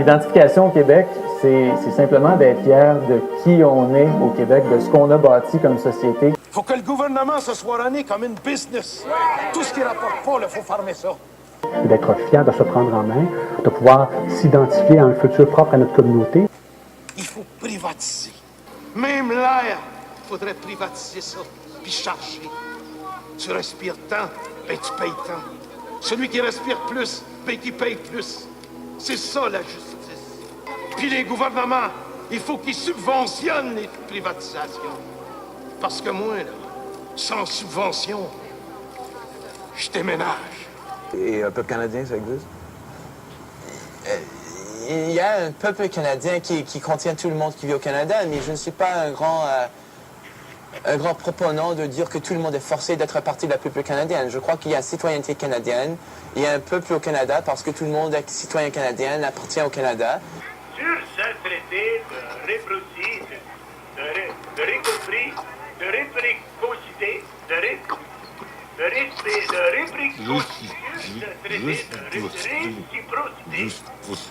L'identification au Québec, c'est simplement d'être fier de qui on est au Québec, de ce qu'on a bâti comme société. Il faut que le gouvernement se soit runné comme une business. Tout ce qui rapporte pas, il faut fermer ça. D'être fier de se prendre en main, de pouvoir s'identifier à un futur propre à notre communauté. Il faut privatiser. Même l'air, il faudrait privatiser ça, puis charger. Tu respires tant, ben tu payes tant. Celui qui respire plus, ben qui paye plus. C'est ça la justice. Puis les gouvernements, il faut qu'ils subventionnent les privatisations. Parce que moi, là, sans subvention, je déménage. Et un peuple canadien, ça existe? Il y a un peuple canadien qui contient tout le monde qui vit au Canada, mais je ne suis pas un grand proponent de dire que tout le monde est forcé d'être partie de la peuple canadienne. Je crois qu'il y a une citoyenneté canadienne, il y a un peuple au Canada parce que tout le monde est citoyen canadien, appartient au Canada. Sur ce traité de réciprocité, de réciprocité,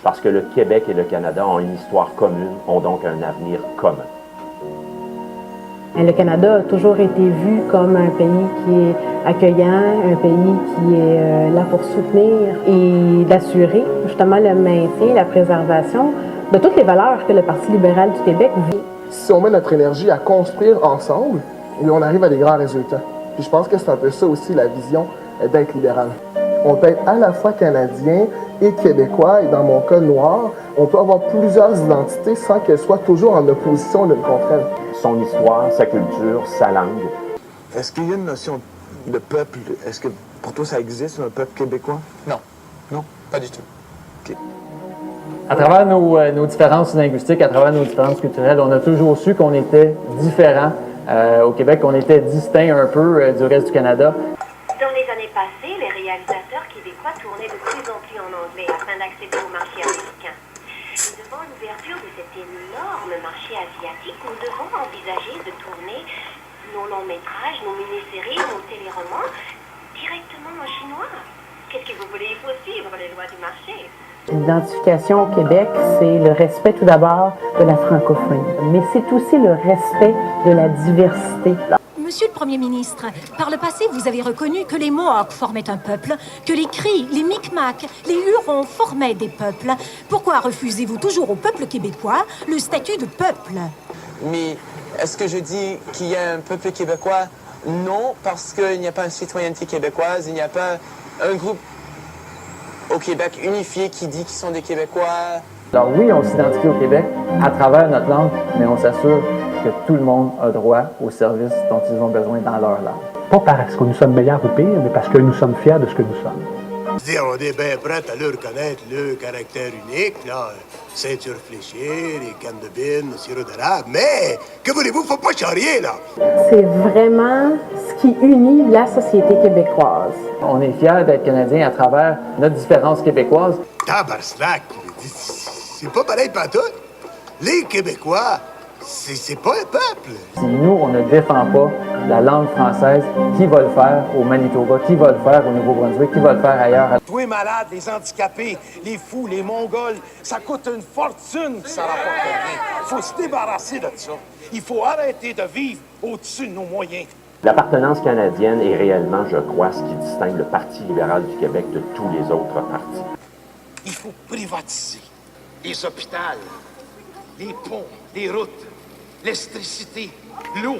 Parce que le Québec et le Canada ont une histoire commune, ont donc un avenir commun. Le Canada a toujours été vu comme un pays qui est accueillant, un pays qui est là pour soutenir et d'assurer justement le maintien, la préservation de toutes les valeurs que le Parti libéral du Québec vit. Si on met notre énergie à construire ensemble, on arrive à des grands résultats. Puis je pense que c'est un peu ça aussi la vision d'être libéral. On peut être à la fois canadien et québécois, et dans mon cas noir, on peut avoir plusieurs identités sans qu'elles soient toujours en opposition l'une contre elle. Son histoire, sa culture, sa langue. Est-ce qu'il y a une notion de peuple? Est-ce que pour toi ça existe, un peuple québécois? Non. Non? Pas du tout. OK. À travers nos différences linguistiques, à travers nos différences culturelles, on a toujours su qu'on était différents au Québec, qu'on était distincts un peu du reste du Canada. Dans les années passées, les réalisateurs québécois tournaient de plus en plus en anglais afin d'accéder au marché américain. Devant l'ouverture de cet énorme marché asiatique, nous devons envisager de tourner nos longs métrages, nos mini-séries, nos téléromans directement en chinois. Qu'est-ce que vous voulez? Il faut suivre les lois du marché. L'identification au Québec, c'est le respect tout d'abord de la francophonie, mais c'est aussi le respect de la diversité. Monsieur le Premier ministre, par le passé, vous avez reconnu que les Mohawks formaient un peuple, que les Cris, les Micmacs, les Hurons formaient des peuples. Pourquoi refusez-vous toujours au peuple québécois le statut de peuple? Mais est-ce que je dis qu'il y a un peuple québécois? Non, parce qu'il n'y a pas une citoyenneté québécoise, il n'y a pas un groupe au Québec unifié qui dit qu'ils sont des Québécois. Alors oui, on s'identifie au Québec à travers notre langue, mais on s'assure que tout le monde a droit aux services dont ils ont besoin dans leur langue. Pas parce que nous sommes meilleurs ou pires, mais parce que nous sommes fiers de ce que nous sommes. Dire, on est bien prêt à leur reconnaître le caractère unique, là, ceinture fléchée, les cannes de bine, le sirop d'érable, mais que voulez-vous, faut pas charrier, là. C'est vraiment ce qui unit la société québécoise. On est fiers d'être Canadiens à travers notre différence québécoise. Tabarnak, c'est pas pareil pantoute. Les Québécois, c'est pas un peuple. Si nous, on ne défend pas la langue française, qui va le faire au Manitoba, qui va le faire au Nouveau-Brunswick, qui va le faire ailleurs? Tous les malades, les handicapés, les fous, les Mongols, ça coûte une fortune, ça rapporte rien. Il faut se débarrasser de ça. Il faut arrêter de vivre au-dessus de nos moyens. L'appartenance canadienne est réellement, je crois, ce qui distingue le Parti libéral du Québec de tous les autres partis. Il faut privatiser les hôpitaux, les ponts, les routes, l'électricité, l'eau,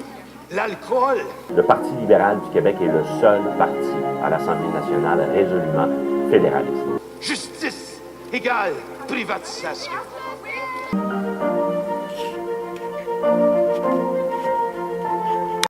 l'alcool. Le Parti libéral du Québec est le seul parti à l'Assemblée nationale résolument fédéraliste. Justice égale privatisation.